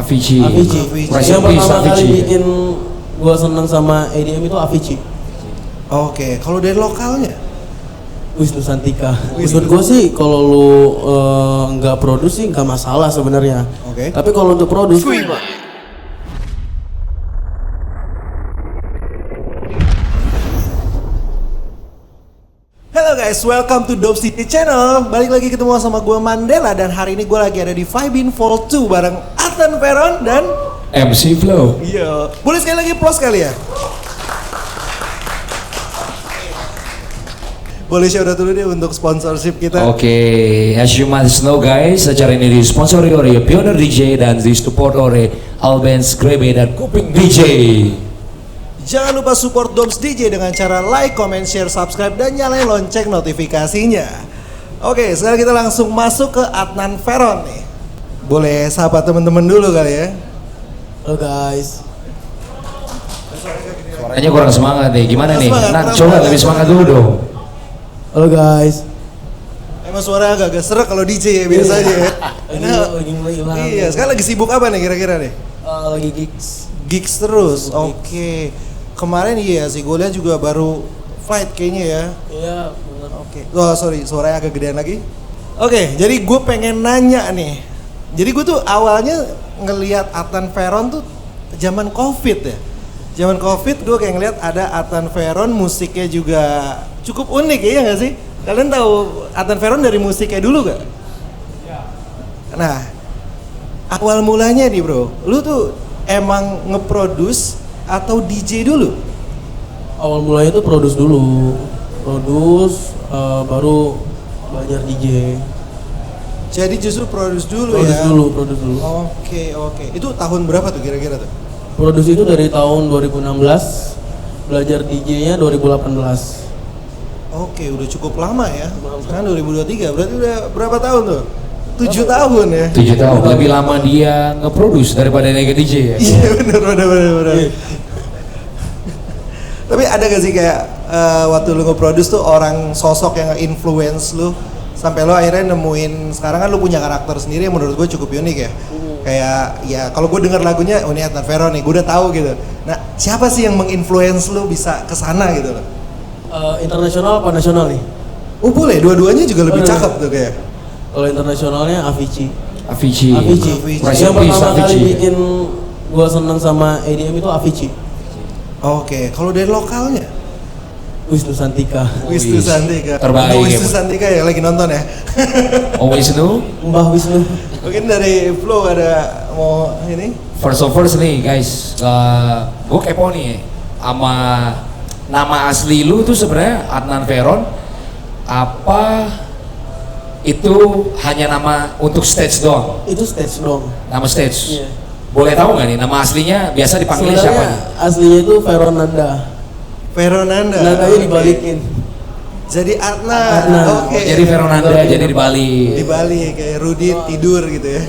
Avicii. Yang pertama kali bikin gua seneng sama EDM itu Avicii. Oke, kalau dari lokalnya? Wisnu Santika. Menurut gua sih kalau lu nggak produce sih nggak masalah sebenarnya. Oke. Tapi kalau untuk produce Hello guys, welcome to Dope City Channel. Balik lagi ketemu sama gue Mandela. Dan hari ini gue lagi ada di Vibin Vol 2 bareng Athan Feron dan MC Flow. Iya. Boleh sekali lagi applause kali ya? Boleh shout out dulu deh untuk sponsorship kita. Oke, as you must know guys, acara ini disponsori oleh Pioneer DJ dan disupport oleh Albans Grebe dan Kuping DJ. Jangan lupa support Doms DJ dengan cara like, comment, share, subscribe, dan nyalain lonceng notifikasinya. Oke, sekarang kita langsung masuk ke Athan Feron nih. Boleh sapa teman-teman dulu kali ya. Halo guys. Suaranya kurang semangat nih, gimana nih? Nah, coba semangat. lebih semangat dulu dong. Halo guys. Emang suara agak serak kalau DJ ya biasanya ya. Lagi mulai hilang. Iya, sekarang lagi sibuk apa nih kira-kira nih? Lagi gigs. Gigs terus, Gigs. oke. Kemarin iya sih, gue lihat juga baru flight kayaknya ya. Iya, benar. Oke. Oh sorry, suaranya agak gedean lagi. Oke, jadi gue pengen nanya nih. Jadi gue tuh awalnya ngelihat Athan Feron tuh zaman COVID ya. Zaman COVID gue kayak ngelihat ada Athan Feron, musiknya juga cukup unik ya nggak sih? Kalian tahu Athan Feron dari musiknya dulu gak? Nah, awal mulanya nih bro, lu tuh emang nge-produce atau DJ dulu? Awal mulanya tuh produce dulu. Baru belajar DJ. Jadi justru produce dulu Produce ya? produce dulu. Oke. Itu tahun berapa tuh kira-kira tuh? Produce itu dari tahun 2016, belajar DJ-nya 2018. Oke, udah cukup lama ya. Sekarang 2023, berarti udah berapa tahun tuh? 7 tahun ya? 7 tahun, lebih lama dia nge-produce daripada dia DJ ya? Iya bener. Tapi ada gak sih kayak waktu lu nge-produce tuh orang sosok yang nge-influence lu sampai lu akhirnya nemuin, sekarang kan lu punya karakter sendiri yang menurut gue cukup unik ya. Kayak ya kalau gue denger lagunya, oh ini Athan Feron nih, gue udah tahu gitu. Nah siapa sih yang menginfluence lu bisa kesana gitu loh? Internasional apa nasional nih? Oh boleh, dua-duanya juga lebih Boleh. cakep tuh kayak. Kalau internasionalnya Avicii. Avicii. Rest Yang in peace, pertama kali Avicii. bikin gua seneng sama EDM itu Avicii. Oke, kalau dari lokalnya? Wisnu Santika. Wisnu Santika. Terbaik, Wisnu ya, Santika ya lagi nonton ya. Oh Wisnu, Mbah Wisnu. Mungkin dari Flow ada mau ini? first nih guys, gue kepo nih sama nama asli lu tuh sebenarnya Athan Feron apa itu hanya nama untuk stage doang? Itu stage dong. Nama stage? Iya. Boleh tahu nggak nih nama aslinya biasa dipanggilnya siapa nih? Aslinya itu Feron Nanda. Feronanda. Nandanya dibalikin. Jadi Atna. Atna. Oke. Jadi Feronanda jadi di Bali. Di Bali kayak Rudi tidur gitu ya.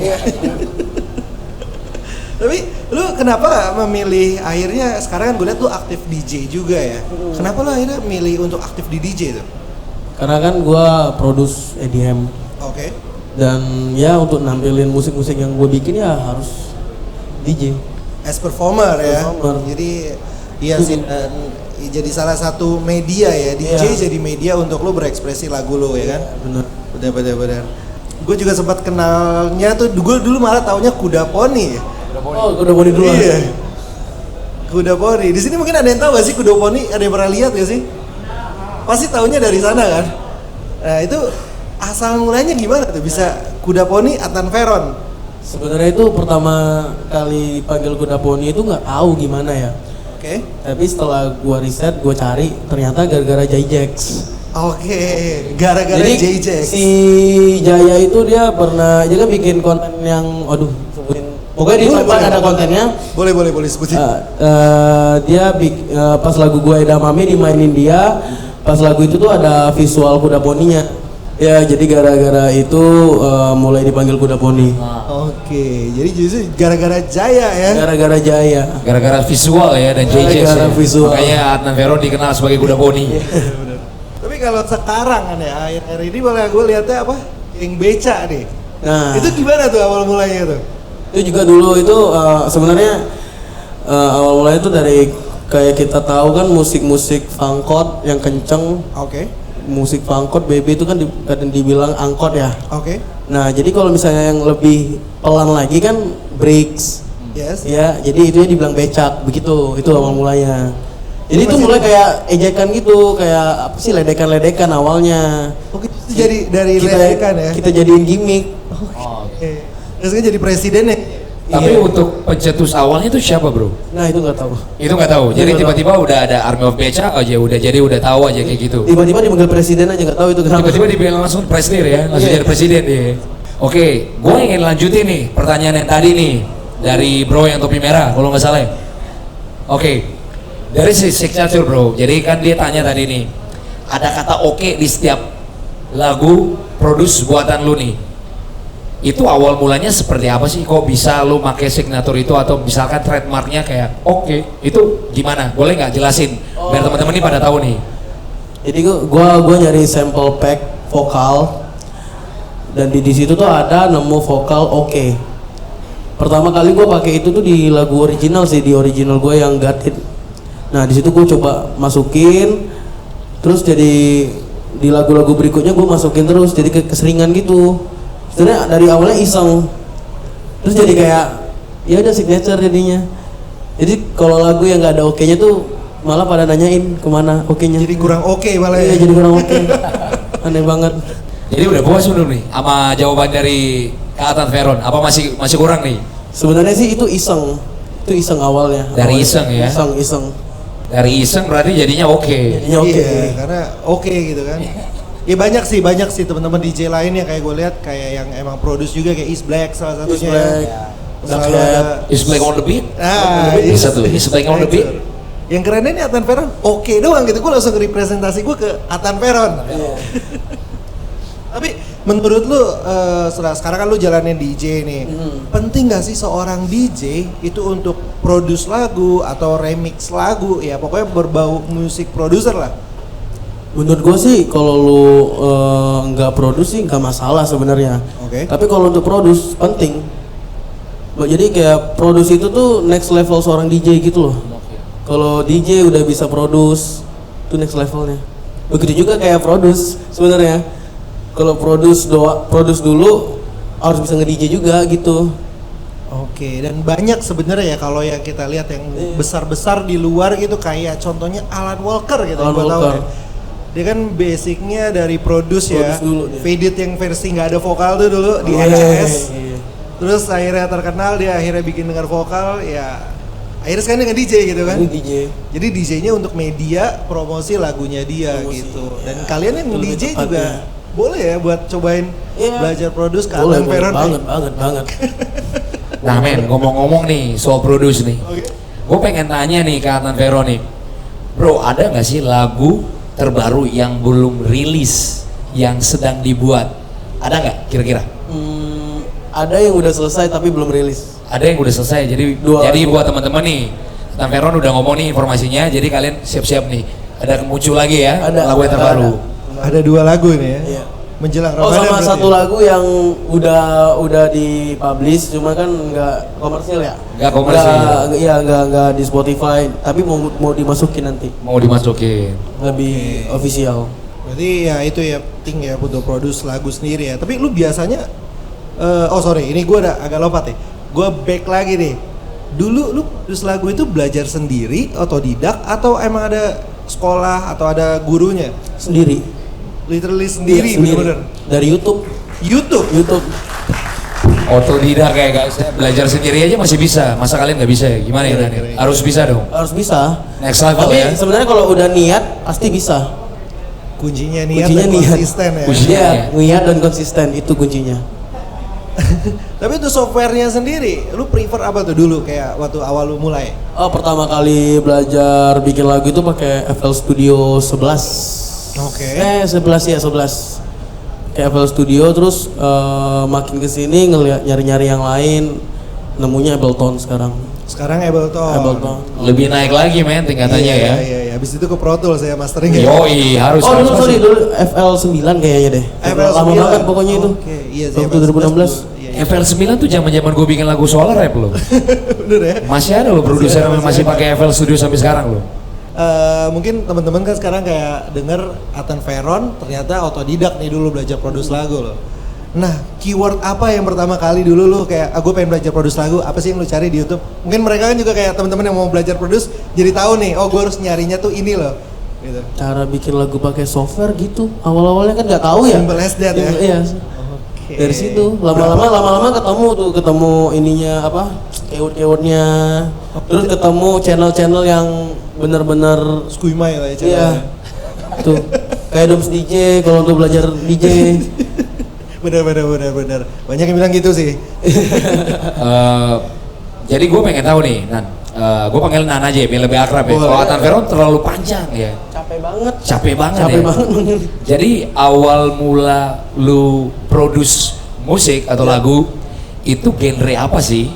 Tapi lu kenapa memilih akhirnya sekarang kan gue lihat lu aktif DJ juga ya. Kenapa lu akhirnya milih untuk aktif di DJ tuh? Karena kan gua produce EDM Oke. dan ya untuk nampilin musik-musik yang gua bikin ya harus DJ. As performer ya. Performer. Jadi iya sih dan jadi salah satu media ya. DJ Iya. jadi media untuk lu berekspresi lagu lu ya kan. Bener. Benar. Gue juga sempat kenalnya tuh, gue dulu malah taunya Kuda Poni ya. Oh, udah body dulu. Iya. Kuda Poni. Di sini mungkin ada yang tahu gak sih Kuda Poni? Ada yang pernah lihat gak sih? Pasti taunya dari sana kan. Nah itu asal mulanya gimana tuh bisa Kuda Poni Athan Feron? Sebenarnya itu pertama kali dipanggil Kuda Poni itu nggak tahu gimana ya. Oke. Tapi setelah gua riset, gua cari, ternyata gara-gara J-Jax. Oke. Gara-gara Jadi J-Jax. si Jaya itu dia kan bikin konten yang, aduh, sebutin. Pokoknya di tempat ada kontennya. Boleh sebutin. Pas lagu gua Edamame dimainin dia, pas lagu itu tuh ada visual kuda poninya. Ya jadi gara-gara itu mulai dipanggil Kuda Poni. Oke, jadi justru gara-gara Jaya ya. Gara-gara Jaya. Gara-gara visual ya dan JJ Gara-gara ya. visual. Makanya Athan Feron dikenal sebagai Kuda Poni. Tapi kalau sekarang kan ya, akhir-akhir ini malah gue lihatnya apa? Yang beca nih. Nah, Itu gimana tuh awal mulanya tuh? Itu juga dulu itu sebenarnya awal mulanya itu dari kayak kita tahu kan musik-musik fangkot yang kenceng. Oke. Musik fangkot BB itu kan kadang dibilang angkot ya. Oke. Nah, jadi kalau misalnya yang lebih pelan lagi kan breaks. Yes. Ya, jadi itu dibilang becak begitu. Itu awal mulanya. Jadi itu Masih mulai ada- kayak ejekan gitu, kayak apa sih ledekan-ledekan awalnya. Oke, itu jadi dari kita, ledekan ya. Kita jadiin gimmick. Oke. Terus kan jadi presiden ya. Tapi Iya. untuk pencetus awalnya itu siapa bro? Nah, itu nggak tahu. Itu nggak tahu. Jadi Nggak tiba-tiba udah ada Army of Beca aja udah tahu aja kayak gitu. Tiba-tiba dipanggil presiden aja nggak tahu itu kenapa. Tiba-tiba dibilang langsung presiden ya, langsung Iya. jadi presiden dia. Oke, gue ingin lanjutin nih pertanyaan yang tadi nih dari bro yang topi merah, kalau nggak salah. Ya. Oke, dari si signature bro. Jadi kan dia tanya tadi nih, ada kata oke di setiap lagu produce buatan lu nih. Itu awal mulanya seperti apa sih? Kok bisa lu pakai signature itu atau misalkan trademarknya kayak oke? Itu gimana? Boleh nggak jelasin biar teman-teman ini pada tahu nih. Jadi gua nyari sample pack vokal dan di situ tuh ada nemu vokal oke. Pertama kali gua pakai itu tuh di lagu original sih, di original gua yang Got It. Nah, di situ gua coba masukin terus jadi di lagu-lagu berikutnya gua masukin terus jadi keseringan gitu. Sebenarnya dari awalnya iseng. Terus jadi kayak ya udah signature jadinya. Jadi kalau lagu yang nggak ada oke-nya tuh malah pada nanyain kemana oke-nya. Jadi kurang oke malah ya. Iya, jadi kurang oke. Aneh banget. Jadi udah puas belum nih sama jawaban dari Kak Atan Veron? Apa masih kurang nih? Sebenarnya sih itu iseng. Itu iseng awalnya. Dari iseng ya? Iseng. Dari iseng berarti jadinya oke. Jadinya oke. Iya, karena oke gitu kan. Ya banyak sih teman-teman DJ lain yang kayak gue lihat kayak yang emang produce juga kayak Is Black salah satunya. Is Black. Selalu Black. ada. Is Black on the beat? Ah, Bisa tuh, Is Black on the beat. Yang kerennya nih Atan Veron, oke doang gitu. Gue langsung representasi gue ke Atan Veron. Tapi menurut lu sekarang kan lu jalanin DJ nih, penting gak sih seorang DJ itu untuk produce lagu atau remix lagu ya pokoknya berbau musik produser lah. Menurut gue sih kalau lu nggak produce sih nggak masalah sebenarnya. Oke. Tapi kalau untuk produce penting. Jadi kayak produce itu tuh next level seorang DJ gitu loh. Kalau DJ udah bisa produce, itu next levelnya. Begitu juga kayak produce sebenarnya. Kalau produce dulu harus bisa nge-DJ juga gitu. Oke, dan banyak sebenarnya ya kalau yang kita lihat yang besar-besar di luar gitu kayak contohnya Alan Walker gitu Alan gua tahu Walker. ya. Dia kan basicnya dari produce ya, Produce dulu dia. Fade It yang versi nggak ada vokal tuh dulu di Iya, NCS. iya. Terus akhirnya terkenal, dia akhirnya bikin dengar vokal ya. Akhirnya sekarang dengan DJ gitu kan. Ini DJ. Jadi DJ-nya untuk media promosi lagunya dia Promosi, gitu. ya. Dan kalian yang Itu lebih DJ tepat juga ya. boleh ya buat cobain Iya. belajar produce ke Boleh, Alan boleh Veron. banget. Nah men, ngomong-ngomong nih soal produce nih. Oke. Gue pengen tanya nih ke Atan Veron nih. Bro, ada nggak sih lagu terbaru yang belum rilis yang sedang dibuat? Ada nggak kira-kira? Ada yang udah selesai tapi belum rilis. Ada yang udah selesai. Jadi Dua lagu. buat teman-teman nih, Atan Veron udah ngomong nih informasinya. Jadi kalian siap-siap nih. Ada muncul lagi ya Ada, lagu yang terbaru. Ada 2 lagu nih ya. Iya. Menjelang Oh, Ramadan. sama berarti satu ya? lagu yang udah dipublish cuma kan nggak komersil ya. Nggak komersil. Iya, nggak di Spotify, tapi mau dimasukin nanti Mau dimasukin. lebih official. Berarti ya itu ya penting ya butuh produce lagu sendiri ya. Tapi lu biasanya ini gue agak lompat ya. Gue back lagi nih. Dulu lu produce lagu itu belajar sendiri, otodidak atau emang ada sekolah atau ada gurunya? Sendiri. Literally sendiri, Iya, bener-bener. Dari YouTube. YouTube. Otodidak kayak guys, belajar sendiri aja masih bisa. Masa kalian nggak bisa ya? Gimana ya Keren, Daniel? keren. Harus bisa dong. Harus bisa. Next level Tapi ya. sebenarnya kalau udah niat pasti bisa. Kuncinya niat Kuncinya dan niat. konsisten ya. Kuncinya. Iya, niat dan konsisten itu kuncinya. Tapi untuk softwarenya sendiri, lu prefer apa tuh dulu kayak waktu awal lu mulai? Oh, pertama kali belajar bikin lagu itu pakai FL Studio 11. Oke. 11 ya, 11. Kayak FL Studio terus makin kesini ngeliat nyari-nyari yang lain, nemunya Ableton sekarang. Sekarang Ableton. Ableton. Lebih naik lagi men tingkatannya ya. Iya. Habis itu ke Pro Tools ya mastering ya. Yoi, harus. Oh harus. dulu FL 9 kayaknya deh. FL Lama 9. banget pokoknya itu. Oke, iya sih, Waktu FL 2016. Iya. FL9 tuh zaman-zaman gue bikin lagu soal rap loh. Bener ya? Masih ada loh produser yang masih pakai FL Studio sampai sekarang loh. Mungkin teman-teman kan sekarang kayak denger Athan Veron ternyata otodidak nih dulu belajar produce lagu loh. Nah, keyword apa yang pertama kali dulu lu kayak gue pengen belajar produce lagu, apa sih yang lu cari di YouTube? Mungkin mereka kan juga kayak teman-teman yang mau belajar produce jadi tahu nih, oh gue harus nyarinya tuh ini loh. Gitu. Cara bikin lagu pakai software gitu. Awal-awalnya kan nggak tahu ya. Simple as that ya. Iya. Oke. Dari situ lama-lama ketemu ininya apa? Keyword-keywordnya. Terus ketemu channel-channel yang benar-benar Skuimai lah ya. iya. Tuh kayak Doms DJ kalau untuk belajar DJ. Bener. Banyak yang bilang gitu sih. Jadi gue pengen tahu nih, Nan. Gue panggil Nan aja ya, biar lebih akrab ya. Kalau Athan Veron terlalu panjang ya. Capek banget ya. Jadi awal mula lu produce musik atau lagu itu genre apa sih?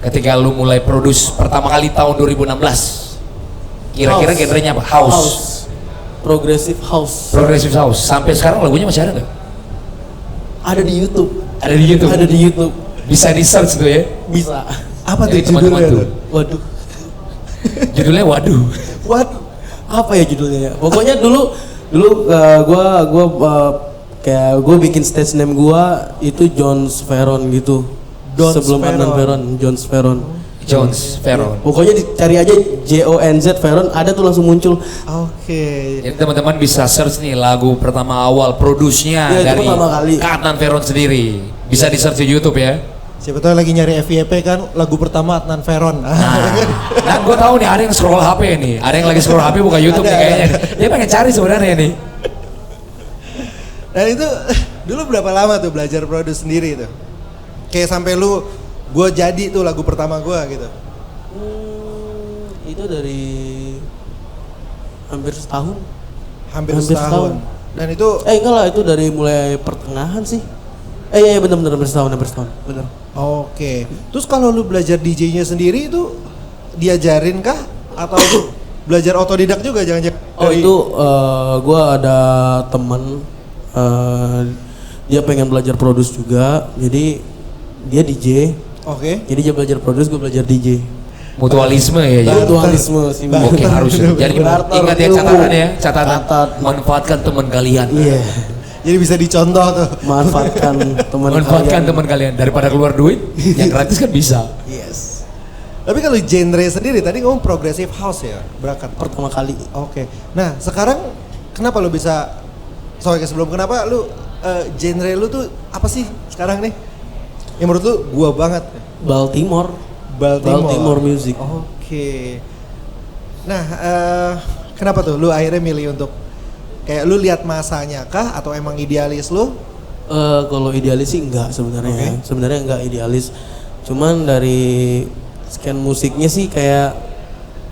Ketika lu mulai produce pertama kali tahun 2016. Kira-kira genrenya apa? House. Progressive house. Progressive house. Sampai sekarang lagunya masih ada nggak? Ada di YouTube. Ada di YouTube. Ada di YouTube. Bisa di search tuh ya. Bisa. Apa tuh Jadi teman-teman judulnya? tuh. Waduh. Judulnya Waduh. What? Apa ya judulnya ya? Pokoknya dulu kayak gue bikin stage name gua itu Jones Veron gitu. Jones Sebelum Athan Veron, Jones Veron. Jones Veron. Pokoknya dicari aja JONZ Veron, ada tuh langsung muncul. Oke. Jadi teman-teman bisa search nih lagu pertama awal produce-nya Iya, itu dari pertama kali. Athan Veron sendiri. Bisa di search di YouTube ya. Siapa tahu lagi nyari FYP kan lagu pertama Athan Veron. Nah, gue tahu nih ada yang scroll HP nih. Ada yang lagi scroll HP buka YouTube nih kayaknya. Dia pengen cari sebenarnya nih. Dan itu dulu berapa lama tuh belajar produce sendiri itu? Kayak sampai lu gue jadi tuh lagu pertama gue gitu. Itu dari hampir setahun. Hampir setahun. Dan itu Enggak lah, itu dari mulai pertengahan sih. Iya bener hampir setahun. Bener. oke. Terus kalau lu belajar DJ-nya sendiri itu diajarin kah atau belajar otodidak juga jangan-jangan? Oh itu gue ada temen dia pengen belajar produce juga, jadi dia DJ. Oke. Jadi dia belajar produce, gue belajar DJ. Mutualisme ya. Jadi. Mutualisme sih. Oke harus. Jadi Barter ingat ya ilmu. catatan ya. Catatan. Catat. Manfaatkan teman kalian. Iya. Jadi bisa dicontoh tuh. Manfaatkan teman Manfaatkan kalian. teman kalian daripada keluar duit. Yang gratis kan bisa. Yes. Tapi kalau genre sendiri tadi ngomong progressive house ya berangkat. Pertama kali. Oke. Nah sekarang kenapa lu bisa? Soalnya sebelum kenapa lu genre lu tuh apa sih sekarang nih? Yang menurut lu gua banget. Baltimore music. Oke. Nah kenapa tuh lu akhirnya milih untuk kayak lu lihat masanya kah atau emang idealis lu? Kalau idealis sih enggak sebenarnya. Oke. Sebenarnya enggak idealis. Cuman dari scan musiknya sih kayak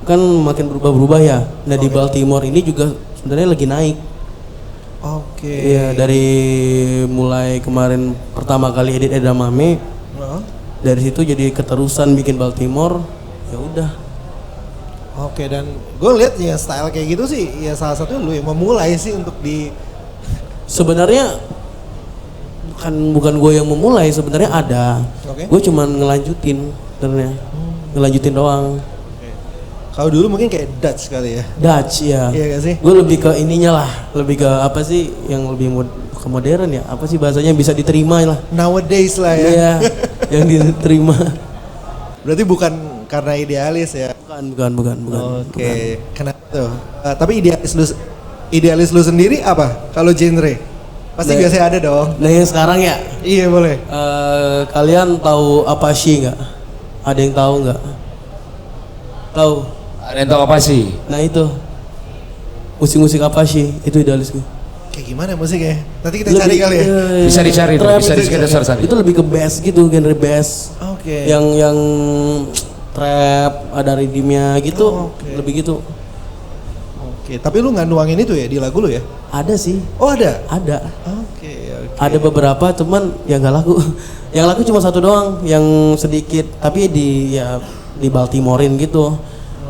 kan makin berubah-berubah ya. Nah di Oke. Baltimore ini juga sebenarnya lagi naik. Oke. Iya dari mulai kemarin pertama kali edit Edamame, Heeh. dari situ jadi keterusan bikin Baltimore. Ya udah. Oke, dan gue lihat ya style kayak gitu sih ya salah satu lu yang memulai sih untuk di Sebenarnya bukan gue yang memulai, sebenarnya ada. Oke. Gue cuman ngelanjutin sebenarnya. Ngelanjutin doang. kalau dulu mungkin kayak Dutch kali ya. Dutch ya. Iya gak sih? Gue lebih ke ininya lah, lebih ke apa sih yang lebih ke modern ya? Apa sih bahasanya yang bisa diterima lah? Nowadays lah ya. Iya, yang diterima. Berarti bukan karena idealis ya. Bukan. Oke. Kenapa tuh? Tapi idealis lu sendiri apa? Kalau genre? Pasti Nah, biasanya ada dong. Nah yang sekarang ya, Iya boleh. kalian tahu Apache nggak? Ada yang tahu nggak? Tahu? Ada yang tahu apa sih? Nah itu musik-musik Apache itu idealis gue. Kayak gimana musiknya? Nanti kita cari kali ya. Bisa dicari tuh, trap bisa itu- di search tadi. Itu lebih ke bass gitu, genre bass. Oke. Yang trap ada rhythmnya gitu, Oke. lebih gitu. Oke. Tapi lu nggak nuangin itu ya di lagu lu ya? Ada sih, Oh ada. ada. Oke. Ada beberapa cuman yang nggak laku. Yang laku cuma satu doang, yang sedikit tapi di Baltimorein gitu.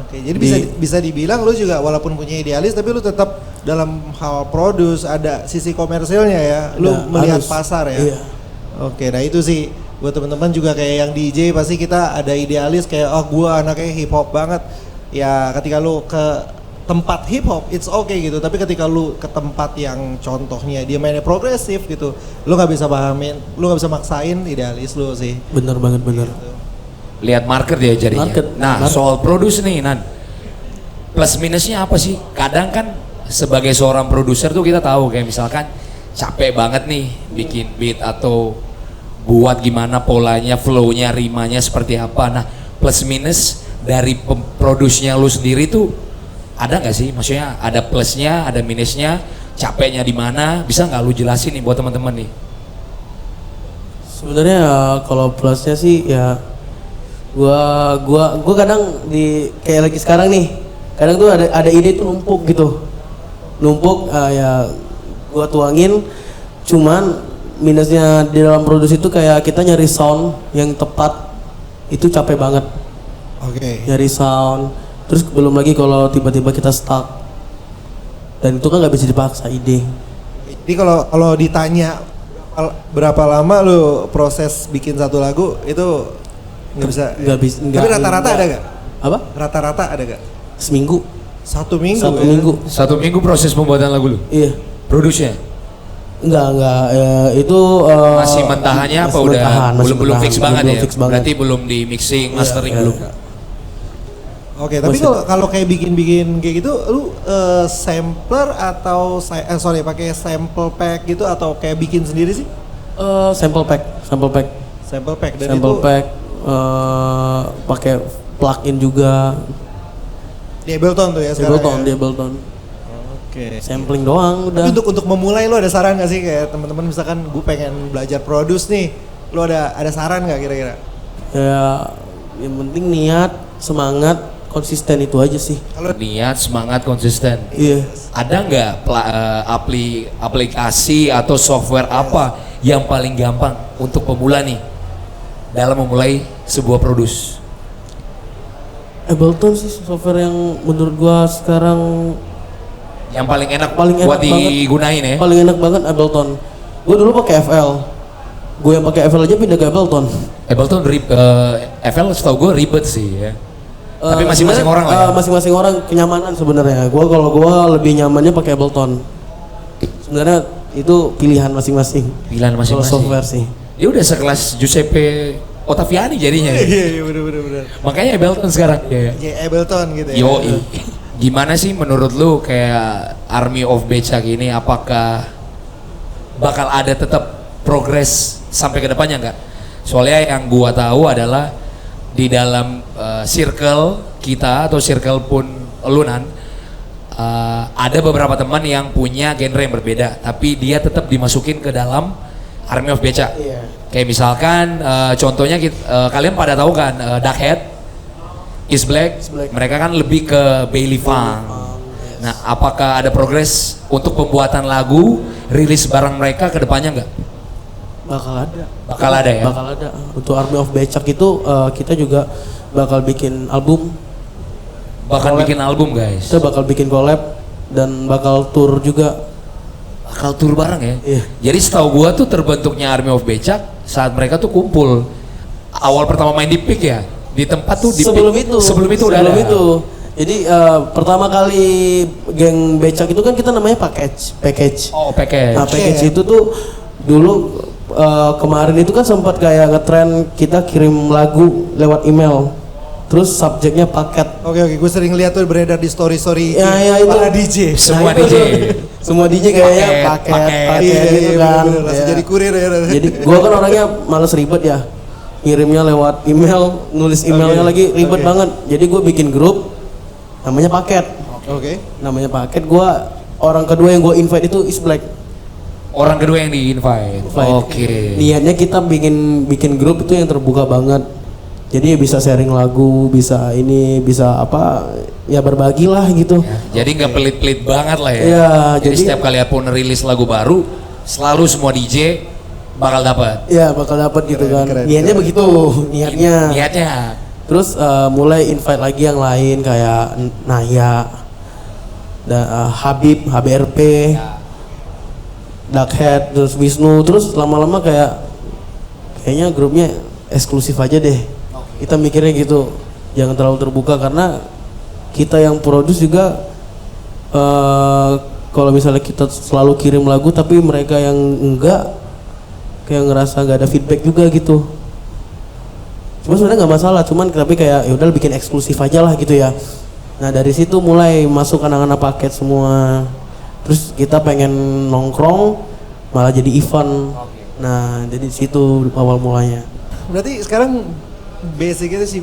Oke. Jadi bisa dibilang lu juga walaupun punya idealis tapi lu tetap dalam hal produce ada sisi komersilnya ya. Lu Ada, melihat harus. pasar ya. Iya. Oke. Nah itu sih buat teman-teman juga kayak yang DJ pasti kita ada idealis kayak oh gua anaknya hip hop banget. Ya ketika lu ke tempat hip hop it's okay gitu, tapi ketika lu ke tempat yang contohnya dia mainnya progresif gitu, lu nggak bisa pahamin, lu nggak bisa maksain idealis lu sih. Bener banget bener. Lihat market dia jadinya. Nah, soal produce nih Nan. Plus minusnya apa sih? Kadang kan sebagai seorang produser tuh kita tahu kayak misalkan capek banget nih bikin beat atau buat gimana polanya, flow-nya, rimanya seperti apa. Nah, plus minus dari produce-nya lu sendiri tuh ada nggak sih? Maksudnya ada plusnya, ada minusnya, capeknya di mana? Bisa nggak lu jelasin nih buat teman-teman nih? Sebenarnya kalau plusnya sih ya gua kadang di kayak lagi sekarang nih. Kadang tuh ada ide tuh numpuk gitu. Numpuk ya gua tuangin, cuman minusnya di dalam produksi itu kayak kita nyari sound yang tepat itu capek banget. Oke. Nyari sound, terus belum lagi kalau tiba-tiba kita stuck dan itu kan nggak bisa dipaksa ide. Jadi kalau ditanya berapa lama lu proses bikin satu lagu itu nggak bisa. Nggak bisa. Tapi rata-rata ada gak? Apa? Rata-rata ada gak? Seminggu. 1 minggu. Satu ya? minggu. 1 minggu proses pembuatan lagu lu? Iya. Produce-nya? Enggak, itu Masih mentahannya apa masih udah mentahan, masih belum fix mentahan, banget belum ya? fix banget. Berarti belum di mixing, mastering belum. Oke, tapi kalau kayak bikin kayak gitu, lu sampler atau pakai sample pack gitu atau kayak bikin sendiri sih? Sample pack. Sample pack dan Sample itu pack pakai plugin juga. di Ableton tuh ya sekarang. Di Ableton. Oke. Sampling doang udah. Tapi untuk memulai lu ada saran gak sih kayak teman-teman misalkan gue pengen belajar produce nih, lu ada saran nggak kira-kira? Ya yang penting niat, semangat, konsisten itu aja sih. Niat, semangat, konsisten. Iya. Ada nggak aplikasi atau software apa yang paling gampang untuk pemula nih dalam memulai sebuah produce? Ableton sih software yang menurut gua sekarang Yang paling enak paling enak buat digunain ya? Paling enak banget Ableton. Gua dulu pakai FL. Gue yang pakai FL aja pindah ke Ableton. Ableton FL setahu gue ribet sih ya. Tapi masing-masing orang lah ya? Masing-masing orang kenyamanan sebenarnya. Kalau gua lebih nyamannya pakai Ableton. Sebenarnya itu pilihan masing-masing. Pilihan Kalau masing-masing. software sih. Dia udah sekelas Giuseppe Ottaviani jadinya. Iya bener. Makanya Ableton sekarang ya. Ya Ableton gitu ya. Yoi. Gimana sih menurut lu kayak Army of Becak ini, apakah bakal ada tetap progres sampai ke depannya nggak? Soalnya yang gua tahu adalah di dalam circle kita atau circle pun Lunan ada beberapa teman yang punya genre yang berbeda, tapi dia tetap dimasukin ke dalam Army of Becak. Iya. Kayak misalkan contohnya kalian pada tahu kan Duckhead, Is Black, mereka kan lebih ke Bailey Funk. Yes. Nah, apakah ada progres untuk pembuatan lagu, rilis barang mereka ke depannya nggak? Bakal ada. Bakal ada ya? Bakal ada. Untuk Army of Becak itu kita juga bakal bikin album. Bahkan Collab. bikin album guys. Kita bakal bikin collab dan bakal tour juga. Bakal tur bareng ya? Iya. Jadi setahu gua tuh terbentuknya Army of Becak saat mereka tuh kumpul. Awal pertama main di PIK ya? Di tempat tuh di Sebelum PIK. itu. Sebelum itu udah ada. Jadi pertama kali geng Becak itu kan kita namanya package. Oh, package. Nah, package itu tuh dulu kemarin itu kan sempat kayak ngetren kita kirim lagu lewat email. Terus subjeknya paket. Oke, gue sering lihat tuh beredar di story Ya itu para DJ. Semua itu DJ. tuh. Semua DJ kayaknya paket gitu kan. Bener, langsung Ya. jadi kurir ya. Jadi gua kan orangnya males ribet ya. Ngirimnya lewat email, nulis emailnya lagi ribet banget. Jadi gue bikin grup namanya paket. Oke. Namanya paket. Gua orang kedua yang gue invite itu Is Black. Orang kedua yang di-invite. Oke. Niatnya kita bikin grup itu yang terbuka banget. Jadi bisa sharing lagu, bisa apa ya berbagi lah gitu. Jadi nggak pelit-pelit banget lah ya. Iya, jadi jadi- setiap kali pun rilis lagu baru, selalu semua DJ bakal dapat. Ya bakal dapat gitu kan. keren, Niatnya begitu, niatnya. Niatnya. Terus mulai invite lagi yang lain kayak Naya, Habib, HBRP, Duckhead, terus Wisnu, terus lama-lama kayak kayaknya grupnya eksklusif aja deh. Kita mikirnya gitu, jangan terlalu terbuka karena kita yang produce juga kalau misalnya kita selalu kirim lagu tapi mereka yang enggak kayak ngerasa nggak ada feedback juga gitu. Cuma sebenarnya nggak masalah, cuman tapi kayak ya udah bikin eksklusif aja lah gitu ya. Nah dari situ mulai masuk anak-anak paket semua. Terus kita pengen nongkrong malah jadi event. Nah jadi situ awal mulanya. Berarti sekarang basicnya si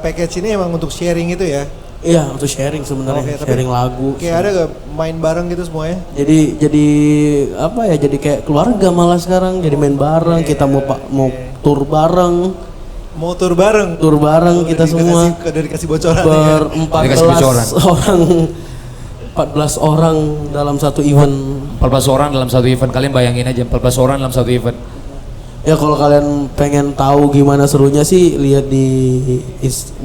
package ini emang untuk sharing itu ya? Iya untuk sharing sebenarnya, Oke, tapi sharing lagu. Kayak ada gak main bareng gitu semuanya? Jadi apa ya? Jadi kayak keluarga malah sekarang. Jadi main bareng. Kita mau tour bareng. Mau tour bareng? Tour bareng kita semua. Udah dikasih bocoran Ber-14 orang. 14 orang dalam satu event. 14 orang dalam satu event, kalian bayangin aja 14 orang dalam satu event. Ya kalau kalian pengen tahu gimana serunya sih lihat di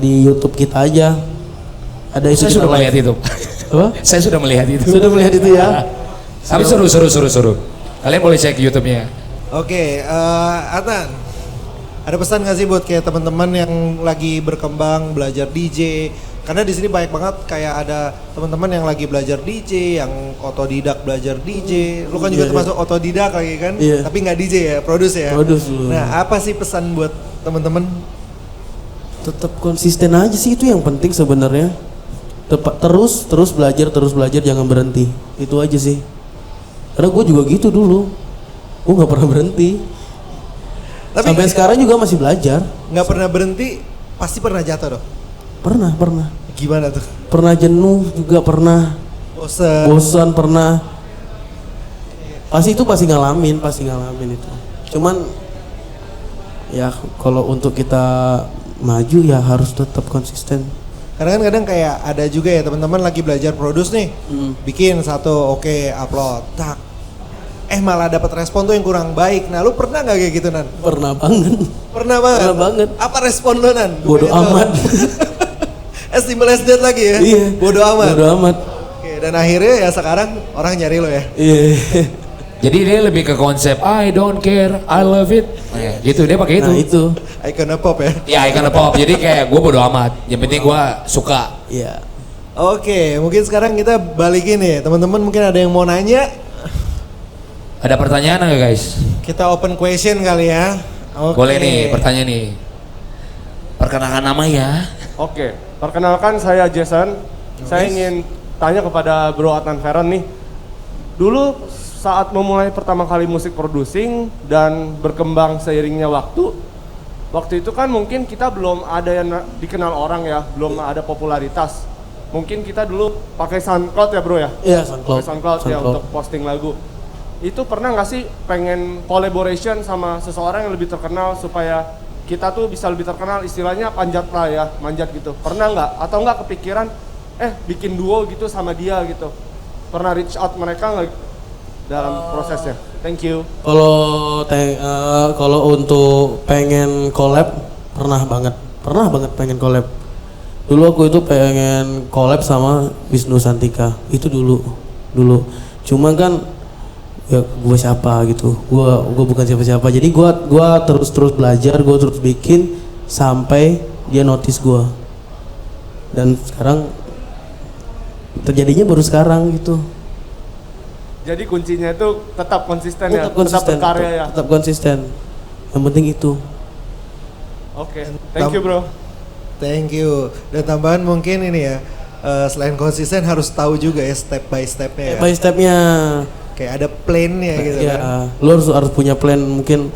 YouTube kita aja. Ada itu. Saya sudah melihat itu. Apa? Saya sudah melihat itu. Sudah melihat itu ya. Tapi seru. Kalian boleh cek YouTube-nya. Oke, Atan. Ada pesan nggak sih buat kayak teman-teman yang lagi berkembang belajar DJ? Karena di sini banyak banget kayak ada teman-teman yang lagi belajar DJ, yang otodidak belajar DJ. Lu kan juga termasuk otodidak lagi kan? Iya. Tapi nggak DJ ya, produce ya. Produce. Nah, apa sih pesan buat teman-teman? Tetap konsisten aja sih, itu yang penting sebenarnya. Terus belajar jangan berhenti. Itu aja sih. Karena gue juga gitu dulu. Gue nggak pernah berhenti. Tapi sampai sekarang juga masih belajar. Nggak pernah berhenti, pasti pernah jatuh dong? Pernah. Gimana tuh? Pernah jenuh juga pernah. Bosan pernah. Pasti ngalamin itu. Cuman ya kalau untuk kita maju ya harus tetap konsisten. Karena kan kadang kayak ada juga ya teman-teman lagi belajar produce nih, bikin satu upload, tak. Malah dapat respon tuh yang kurang baik. Nah, lu pernah nggak kayak gitu, Nan? Pernah banget. Pernah banget. Apa respon lu, Nan? Bodoh amat. As simple as that lagi ya? Iya. Bodoh amat. Oke, dan akhirnya ya sekarang orang nyari lo ya? Iya. Jadi dia lebih ke konsep I don't care, I love it. Nah, gitu dia pakai itu. Nah itu. Icon pop ya? Ya icon pop. Jadi kayak gue bodo amat. Yang penting gue suka. Iya. Oke, mungkin sekarang kita balikin nih. Teman-teman mungkin ada yang mau nanya. Ada pertanyaan nggak guys? Kita open question kali ya. Oke. Boleh nih pertanyaan nih. Perkenalkan nama ya. Oke, perkenalkan saya Jason. Saya ingin tanya kepada Bro Adnan Feron nih. Dulu saat memulai pertama kali musik producing dan berkembang seiringnya waktu itu kan mungkin kita belum ada yang dikenal orang ya, belum ada popularitas. Mungkin kita dulu pakai SoundCloud ya bro ya? Iya SoundCloud. Pakai SoundCloud ya untuk posting lagu. Itu pernah nggak sih pengen collaboration sama seseorang yang lebih terkenal supaya kita tuh bisa lebih terkenal, istilahnya panjat lah ya, manjat gitu. Pernah nggak? Atau nggak kepikiran, bikin duo gitu sama dia gitu? Pernah reach out mereka nggak dalam prosesnya? Thank you. Kalau untuk pengen collab, pernah banget pengen collab. Dulu aku itu pengen collab sama Wisnu Santika, itu dulu. Cuma kan ya gue siapa gitu, gue bukan siapa-siapa. Jadi gue terus belajar, gue terus bikin sampai dia notice gue. Dan sekarang terjadinya baru sekarang gitu. Jadi kuncinya itu tetap konsisten ya, tetap berkarya ya. Tetap konsisten. Yang penting itu. Oke, thank you bro. Thank you. Dan tambahan mungkin ini ya, selain konsisten harus tahu juga ya step by stepnya ya. Step by stepnya. Kayak ada plan-nya gitu ya, kan. Lu harus punya plan mungkin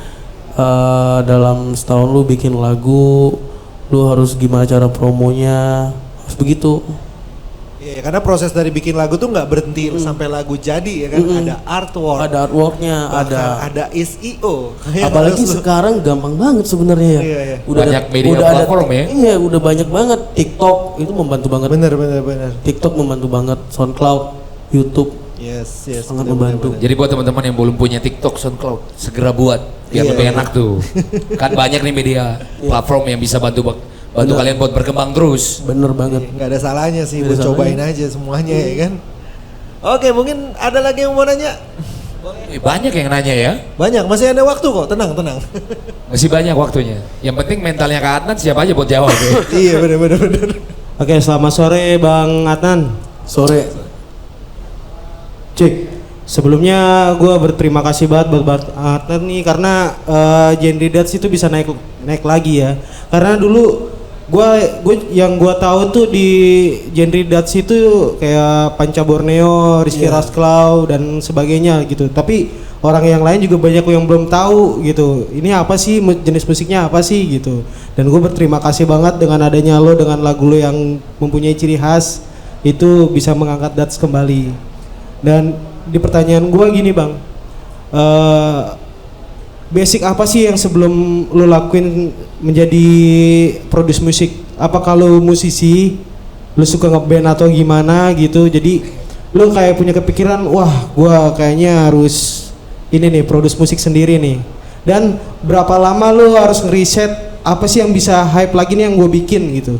dalam setahun lu bikin lagu, lu harus gimana cara promonya, harus begitu. Iya, karena proses dari bikin lagu tuh nggak berhenti sampai lagu jadi ya kan. Ada artwork. Ada artworknya, ada SEO. Apalagi sekarang gampang banget sebenarnya ya. Iya. Banyak media platform ya. Iya, udah banyak banget. TikTok itu membantu banget. Bener. TikTok membantu banget, SoundCloud, YouTube. Yes. Sangat membantu. Jadi buat teman-teman yang belum punya TikTok, SoundCloud, segera buat biar Iya, lebih enak tuh. Kan banyak nih media platform yang bisa bantu kalian buat berkembang terus. Bener banget. Nggak ada salahnya sih Nggak buat ada cobain aja semuanya ya kan. Oke, mungkin ada lagi yang mau nanya? Banyak yang nanya ya. Banyak, masih ada waktu kok, tenang. Masih banyak waktunya. Yang penting mentalnya Kak Adnan siapa aja buat jawab ya. Iya bener. Oke, selamat sore Bang Adnan. Sore. Cik, sebelumnya gue berterima kasih banget buat Bang Adnan nih karena genre dance itu bisa naik lagi ya. Karena dulu yang gue tahu tuh di genre dance itu kayak Panca Borneo, Rizky Rasclau dan sebagainya gitu. Tapi orang yang lain juga banyak yang belum tahu gitu. Ini apa sih jenis musiknya apa sih gitu. Dan gue berterima kasih banget dengan adanya lo dengan lagu lo yang mempunyai ciri khas itu bisa mengangkat dance kembali. Dan di pertanyaan gue gini bang, basic apa sih yang sebelum lo lakuin menjadi produce musik? Apa kalau musisi, lo suka ngeband atau gimana gitu? Jadi lo kayak punya kepikiran, wah gua kayaknya harus ini nih produce musik sendiri nih. Dan berapa lama lo harus ngeriset apa sih yang bisa hype lagi nih yang gue bikin gitu?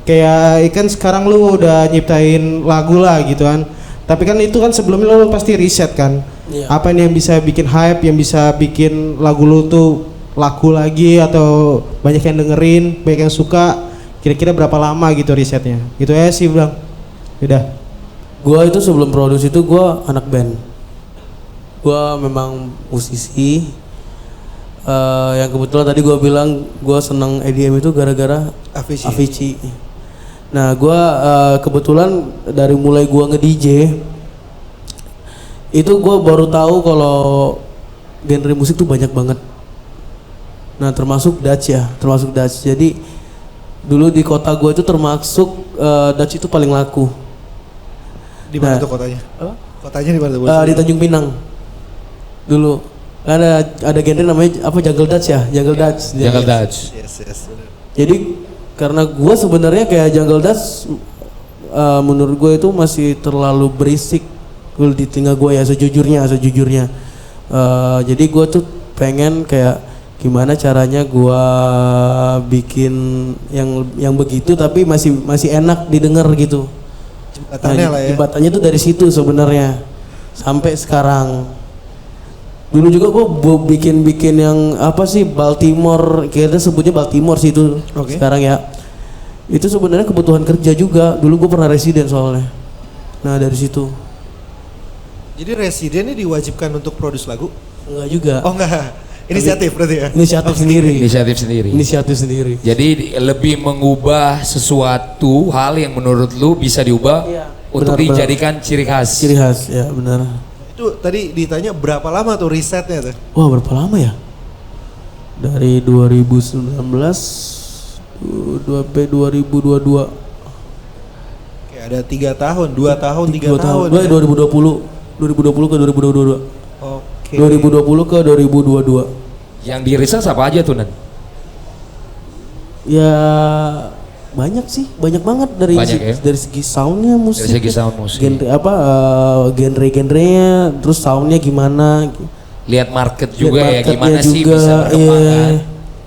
Kayak kan sekarang lo udah nyiptain lagu lah gitu kan. Tapi kan itu kan sebelumnya lo pasti riset kan. Apa nih yang bisa bikin hype, yang bisa bikin lagu lu tuh laku lagi atau banyak yang dengerin, banyak yang suka. Kira-kira berapa lama gitu risetnya? Gitu ya sih Bang. Udah. Gua itu sebelum produksi itu gua anak band. Gua memang musisi. Yang kebetulan tadi gua bilang gua seneng EDM itu gara-gara Avicii. Nah, gua kebetulan dari mulai gua nge-DJ itu gue baru tahu kalau genre musik tuh banyak banget. Nah termasuk Dutch ya, Jadi dulu di kota gue itu termasuk Dutch itu paling laku. Di mana tuh kotanya? Kotanya di mana tuh? Di Tanjung Pinang. Dulu ada genre namanya apa Jungle Dutch ya, Jungle Dutch. Yes. Jadi karena gue sebenarnya kayak Jungle Dutch menurut gue itu masih terlalu berisik. Di tinggal gue ya sejujurnya. Jadi gue tuh pengen kayak gimana caranya gue bikin yang begitu tapi masih enak didengar gitu. Jembatannya lah ya. Jembatannya tuh dari situ sebenarnya sampai sekarang. Dulu juga gue bikin yang apa sih Baltimore, kayaknya sebutnya Baltimore sih itu. Sekarang ya. Itu sebenarnya kebutuhan kerja juga. Dulu gue pernah residen soalnya. Nah dari situ. Jadi residen ini diwajibkan untuk produce lagu? Enggak juga. Oh enggak, inisiatif berarti ya? Inisiatif sendiri. Jadi lebih mengubah sesuatu hal yang menurut lu bisa diubah untuk dijadikan ciri khas. Ciri khas, ya benar. Itu tadi ditanya berapa lama tuh risetnya tuh? Wah berapa lama ya? Dari 2019 sampai 2022. Kayak ada 3 tahun, 2 tahun, 3 tahun. 2020 ke 2022. Oke. 2020 ke 2022. Yang di riset apa aja tuh Nan? Ya banyak sih, banyak banget dari segi soundnya musik. Dari segi sound musik. Genre-genrenya, terus soundnya gimana? Lihat market juga ya gimana juga, sih bisa berkembang.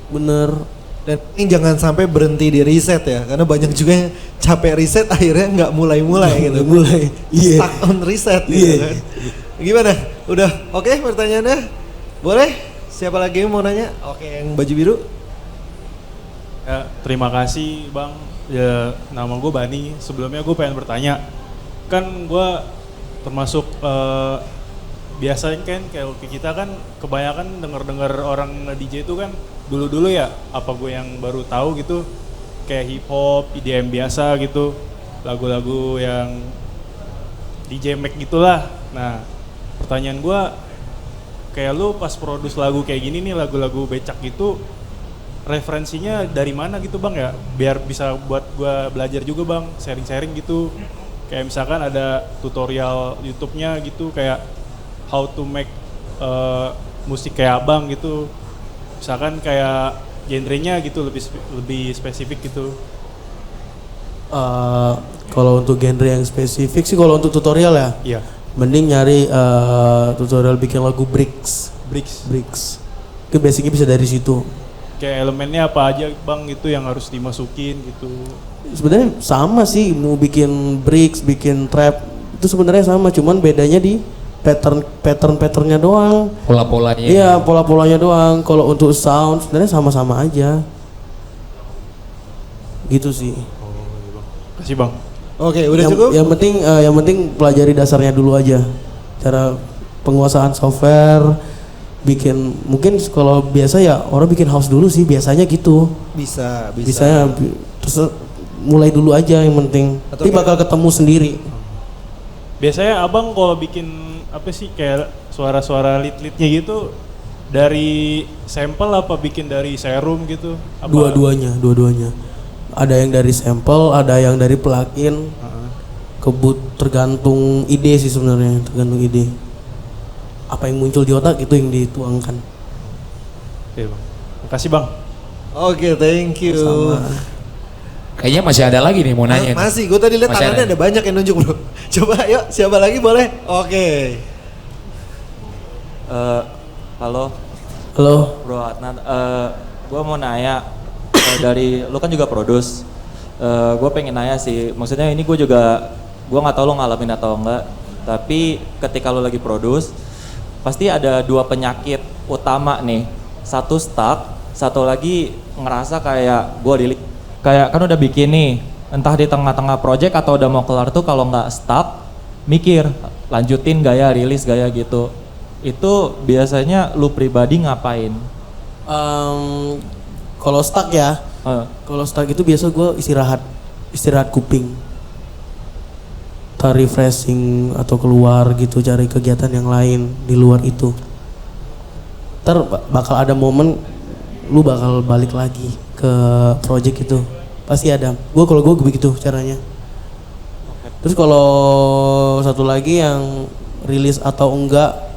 Bener. Dan ini jangan sampai berhenti di riset ya, karena banyak juga yang capek riset akhirnya nggak mulai-mulai gitu. Stuck on riset gitu kan. Gimana? Udah oke pertanyaannya? Boleh? Siapa lagi yang mau nanya? Oke, yang baju biru. Ya, terima kasih Bang. Ya, nama gue Bani. Sebelumnya gue pengen bertanya, kan gue termasuk biasanya kan kayak kita kan kebanyakan denger orang DJ itu kan dulu ya, apa gue yang baru tahu gitu kayak hip hop, EDM biasa gitu, lagu-lagu yang DJ Mac gitulah. Nah, pertanyaan gue kayak lu pas produce lagu kayak gini nih, lagu-lagu becak gitu, referensinya dari mana gitu Bang ya, biar bisa buat gue belajar juga Bang, sharing-sharing gitu. Kayak misalkan ada tutorial YouTube-nya gitu kayak how to make musik kayak Abang gitu. Misalkan kayak genrenya gitu lebih spesifik gitu. Kalau untuk genre yang spesifik sih, kalau untuk tutorial ya, Iya. mending nyari tutorial bikin lagu Bricks. Itu basicnya bisa dari situ. Kayak elemennya apa aja Bang gitu yang harus dimasukin gitu. Sebenarnya sama sih, mau bikin bricks, bikin trap itu sebenarnya sama, cuman bedanya di patternnya doang. Pola-polanya. Iya, pola-polanya doang. Kalau untuk sound sebenarnya sama-sama aja. Gitu sih. Kasih bang. Oke, udah yang, cukup? yang penting pelajari dasarnya dulu aja. Cara penguasaan software, bikin mungkin kalau biasa ya orang bikin house dulu sih biasanya gitu. Bisa. Bisanya terus mulai dulu aja yang penting. Atau Nanti bakal ketemu sendiri. Biasanya abang kalau bikin apa sih kayak suara-suara lead-leadnya gitu dari sampel apa bikin dari serum gitu? Apa? Dua-duanya. Ada yang dari sampel, ada yang dari plugin. Tergantung ide sih sebenarnya, tergantung ide. Apa yang muncul di otak itu yang dituangkan. Oke bang. Makasih bang. Oke, thank you. Sama. Kayaknya masih ada lagi nih mau nanya. nih. Masih, gue tadi lihat Masih tangannya ada banyak yang nunjuk bro. Coba yuk, siapa lagi boleh? Oke. Halo Halo. Bro Adnan, gue mau nanya dari lu kan juga produce, gue pengen nanya sih, maksudnya ini gue nggak tahu lo ngalamin atau enggak, tapi ketika lo lagi produce pasti ada dua penyakit utama nih, satu stuck, satu lagi ngerasa kayak kayak kan udah bikin nih, entah di tengah-tengah project atau udah mau kelar tuh kalau nggak stuck, mikir lanjutin gaya, rilis gaya gitu. Itu biasanya lu pribadi ngapain? Kalau stuck ya, kalau stuck itu biasa gue istirahat kuping, refreshing atau keluar gitu, cari kegiatan yang lain di luar itu. Ntar bakal ada momen lu bakal balik lagi ke project itu, pasti ada. Kalau gue begitu caranya. Terus kalau satu lagi yang rilis atau enggak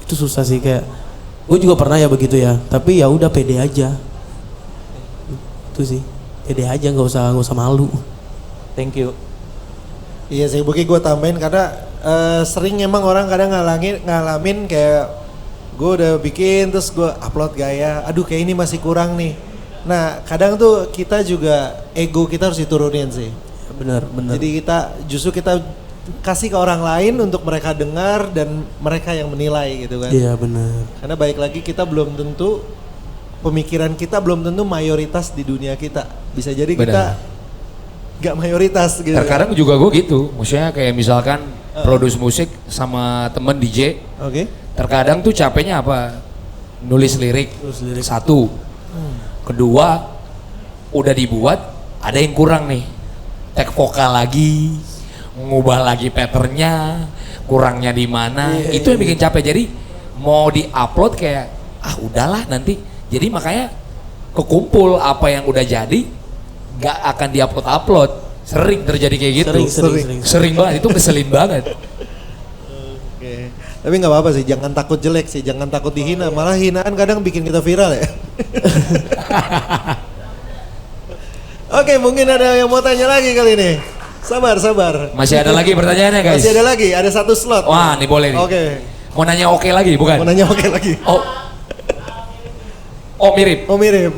itu susah sih, kayak gue juga pernah ya begitu ya, tapi ya udah pede aja. Itu sih, pede aja, nggak usah malu. Thank you. Iya sih, mungkin gue tambahin karena sering emang orang kadang ngalamin kayak gue udah bikin terus gue upload gaya, aduh kayak ini masih kurang nih. Nah kadang tuh kita juga ego kita harus diturunin sih. Benar. Jadi kita kasih ke orang lain untuk mereka dengar dan mereka yang menilai gitu kan. Iya benar. Karena baik lagi kita belum tentu, pemikiran kita belum tentu mayoritas di dunia kita. Bisa jadi kita gak mayoritas gitu. Terkadang juga gue gitu, maksudnya kayak misalkan produce musik sama temen DJ. Oke. Terkadang tuh capeknya apa? Nulis lirik. Satu. Kedua, udah dibuat, ada yang kurang nih. Tag vokal lagi, ngubah lagi patternnya, kurangnya di mana. Itu yang bikin capek. Jadi mau di-upload kayak udahlah nanti. Jadi makanya kekumpul apa yang udah jadi gak akan di-upload. Sering terjadi kayak gitu. Sering banget, itu ngeselin banget. Oke. Tapi nggak apa-apa sih, jangan takut jelek sih, jangan takut dihina. Malah hinaan kadang bikin kita viral ya. Oke, mungkin ada yang mau tanya lagi kali ini. Sabar. Masih ada lagi pertanyaannya guys? Masih ada lagi, ada satu slot. Wah, nih boleh nih. Oke. Mau nanya oke lagi, bukan? Mau nanya oke lagi. Oh mirip. Oh mirip.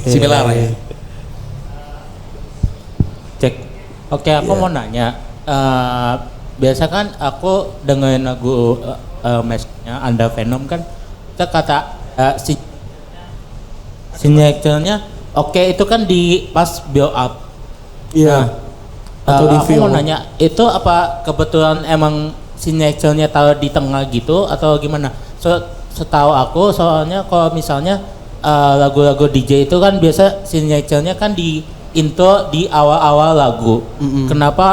Similar ya. Cek. Oke, aku mau nanya. Biasa kan aku dengan lagu Mesh-nya Anda Venom kan kita kata signature-nya oke, itu kan di pas build up. Iya. Atau di Aku film. mau nanya, itu apa kebetulan emang signature-nya taruh di tengah gitu atau gimana? Setahu aku soalnya kalau misalnya lagu-lagu DJ itu kan biasa signature-nya kan di intro di awal-awal lagu. Kenapa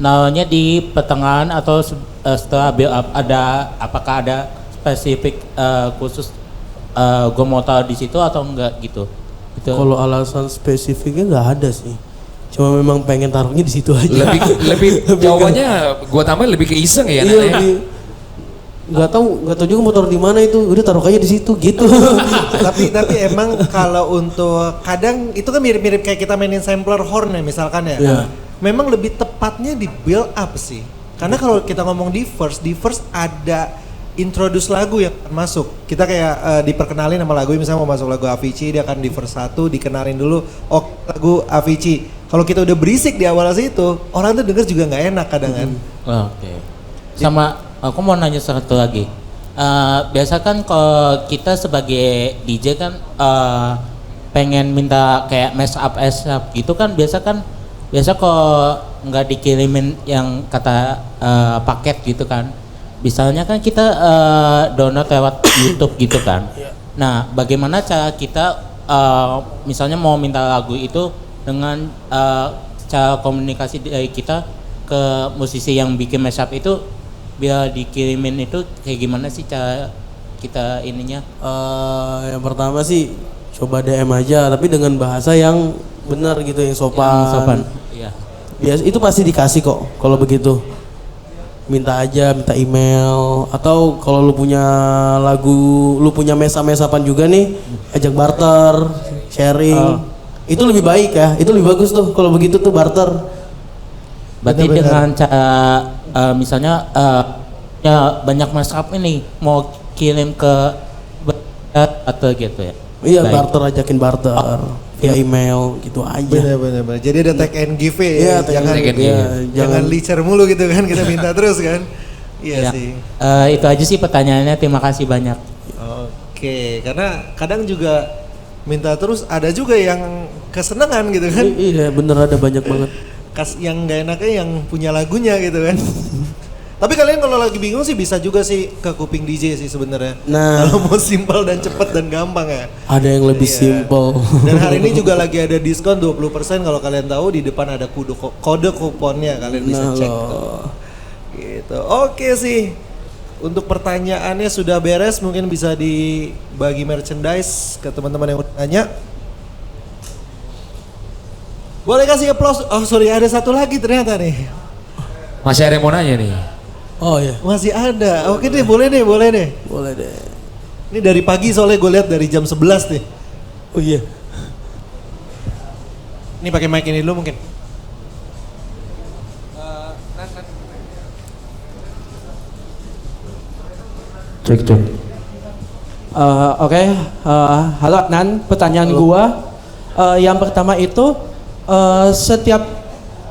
naruhnya di pertengahan atau setelah build up? Apakah ada spesifik khusus gue mau taruh di situ atau enggak gitu? Kalau alasan spesifiknya nggak ada sih. Cuma memang pengen taruhnya di situ aja. Lebih jawabannya gua tambahin lebih ke iseng ya. Iya, nggak tahu juga motor di mana itu. Udah taruh aja di situ gitu. tapi emang kalau untuk kadang itu kan mirip-mirip kayak kita mainin sampler horn ya misalkan ya. Iya. Memang lebih tepatnya di build up sih. Karena kalau kita ngomong di first ada introduce lagu yang akan masuk. Kita kayak diperkenalin sama lagu, misalnya mau masuk lagu Avicii, dia akan di verse 1 dikenalin dulu, lagu Avicii. Kalau kita udah berisik di awal situ, orang tuh denger juga nggak enak kadang kan. Oke. Sama aku mau nanya satu lagi. Biasa kan kalau kita sebagai DJ kan pengen minta kayak mash up gitu kan biasa kalau nggak dikirimin yang kata paket gitu kan. Misalnya kan kita download lewat YouTube gitu kan. Nah, bagaimana cara kita misalnya mau minta lagu itu dengan cara komunikasi dari kita ke musisi yang bikin mashup itu biar dikirimin itu kayak gimana sih cara kita ininya? Yang pertama sih coba DM aja tapi dengan bahasa yang benar gitu, yang sopan. Iya. Biasa itu pasti dikasih kok kalau begitu. Minta aja, minta email atau kalau lu punya lagu, lu punya mesa-mesapan juga nih, ajak barter, sharing. Itu lebih baik ya, itu lebih bagus tuh kalau begitu tuh barter. Berarti dengan cara misalnya ya banyak mashup ini mau kirim ke atau gitu ya. Iya, barter, ajakin barter via email gitu aja. Bener. Jadi ada take and give ya. Iya, jangan licer mulu gitu kan, kita minta terus kan. Iya sih. Itu aja sih pertanyaannya, terima kasih banyak. Oke, karena kadang juga minta terus ada juga yang kesenangan gitu kan. Iya, bener ada banyak banget. Yang nggak enaknya yang punya lagunya gitu kan. Tapi kalian kalau lagi bingung sih bisa juga sih ke kuping DJ sih sebenarnya. Nah, kalau mau simpel dan cepet dan gampang ya. Ada yang lebih simpel. Dan hari ini juga lagi ada diskon 20% kalau kalian tahu di depan ada kode kuponnya, kalian bisa cek tuh. Gitu. Oke sih. Untuk pertanyaannya sudah beres, mungkin bisa dibagi merchandise ke teman-teman yang udah nanya. Boleh kasih applause? Oh sorry, ada satu lagi ternyata nih. Masih ada yang mau nanya nih. Oh iya. Masih ada. Oke deh, boleh deh. Boleh deh. Ini dari pagi soalnya gue lihat dari jam 11 nih. Oh iya. Ini pakai mic ini dulu mungkin. Cek. Oke. Halo Adnan, pertanyaan gua yang pertama itu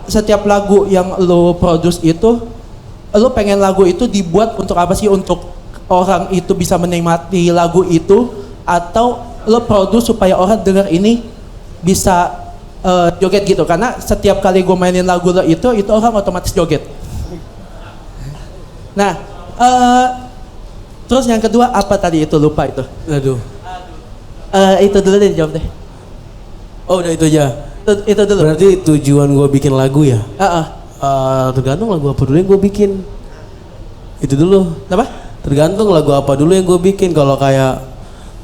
setiap lagu yang lo produce itu lo pengen lagu itu dibuat untuk apa sih? Untuk orang itu bisa menikmati lagu itu atau lo produce supaya orang dengar ini bisa joget gitu? Karena setiap kali gue mainin lagu lo itu orang otomatis joget. Nah, terus yang kedua apa tadi itu, lupa itu. Aduh. Itu dulu deh jawab deh. Oh udah itu aja. Itu dulu. Berarti tujuan gue bikin lagu ya? Tergantung lagu apa dulu yang gue bikin. Itu dulu. Apa? Tergantung lagu apa dulu yang gue bikin. Kalau kayak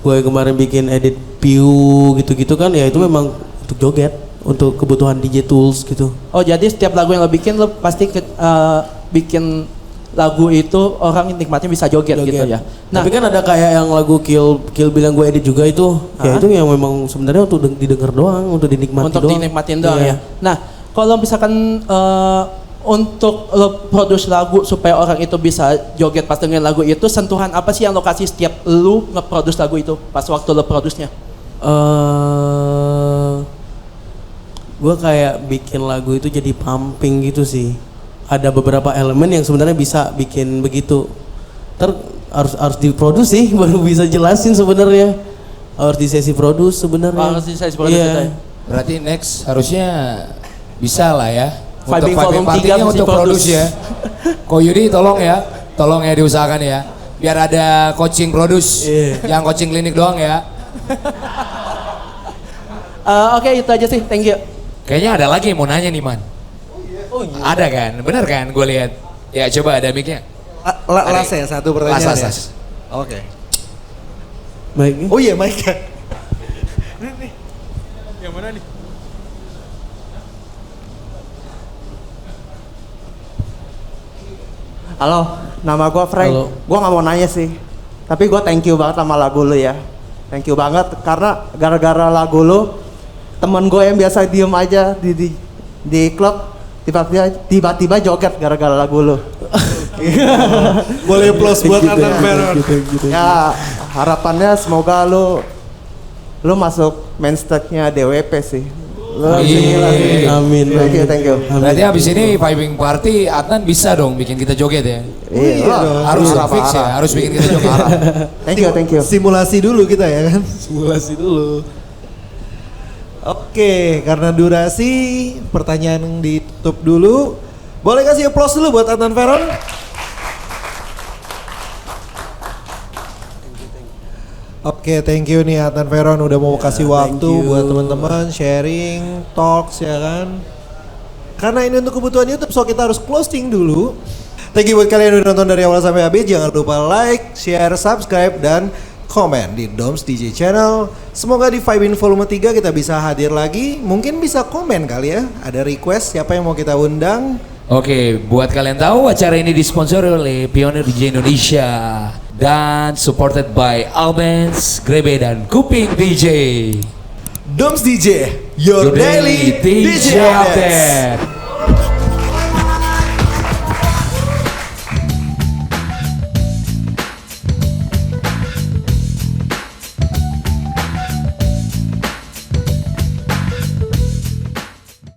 gue kemarin bikin edit Piu gitu-gitu kan, ya itu memang untuk joget, untuk kebutuhan DJ tools gitu. Oh jadi setiap lagu yang lo bikin lo pasti bikin lagu itu orang nikmatnya bisa joget gitu ya. Nah, tapi kan ada kayak yang lagu Kill bilang gue edit juga itu, ya itu yang memang sebenarnya untuk didengar doang, untuk dinikmati untuk doang. dinikmatin doang ya. Nah, kalau misalkan untuk lo produce lagu supaya orang itu bisa joget pas dengerin lagu itu, sentuhan apa sih yang lo kasih setiap lo nge-produce lagu itu pas waktu lo produce-nya? Gue kayak bikin lagu itu jadi pumping gitu sih. Ada beberapa elemen yang sebenarnya bisa bikin begitu. Harus diproduksi sih baru bisa jelasin sebenarnya. Harus di sesi produce sebenarnya. Harus di sesi produce. Iya. Berarti next harusnya bisa lah ya. Vibing Untuk volume 3 partinya mesti untuk produce ya. Ko Yudi tolong ya diusahakan ya. Biar ada coaching produce, yang coaching klinik doang ya. Oke, itu aja sih, thank you. Kayaknya ada lagi yang mau nanya nih Man. Oh iya. Ada kan, benar kan gue lihat. Ya coba ada mic-nya. Las ya, satu pertanyaan ya. Las. Oke. Baik. Oh iya, mic. Yang mana nih? Halo, nama gue Frank. Gue nggak mau nanya sih, tapi gue thank you banget sama lagu lu ya. Thank you banget karena gara-gara lagu lu, temen gue yang biasa diem aja di klub tiba-tiba joget gara-gara lagu lu. Boleh plus buat Adnan Feron. Ya harapannya semoga lu masuk main stage-nya DWP sih. Amin. Thank you. Berarti habis ini vibing party Adnan bisa dong bikin kita joget ya. Iya, Harus fix ya, harus bikin kita joget. Thank you. Simulasi dulu kita ya kan. Simulasi dulu. Oke, karena durasi pertanyaan ditutup dulu. Boleh kasih applause dulu buat Adnan Veron? Oke, thank you nih Adnan Veron udah mau kasih waktu buat teman-teman sharing, talks ya kan. Karena ini untuk kebutuhan YouTube, so kita harus closing dulu. Thank you buat kalian yang udah nonton dari awal sampai habis. Jangan lupa like, share, subscribe, dan komen di Doms DJ Channel. Semoga di Vibin Volume 3 kita bisa hadir lagi. Mungkin bisa komen kali ya. Ada request siapa yang mau kita undang. Oke, buat kalian tahu acara ini disponsori oleh Pioneer DJ Indonesia dan supported by Albans, Grebe, dan Kuping DJ. Doms DJ, your daily DJ update.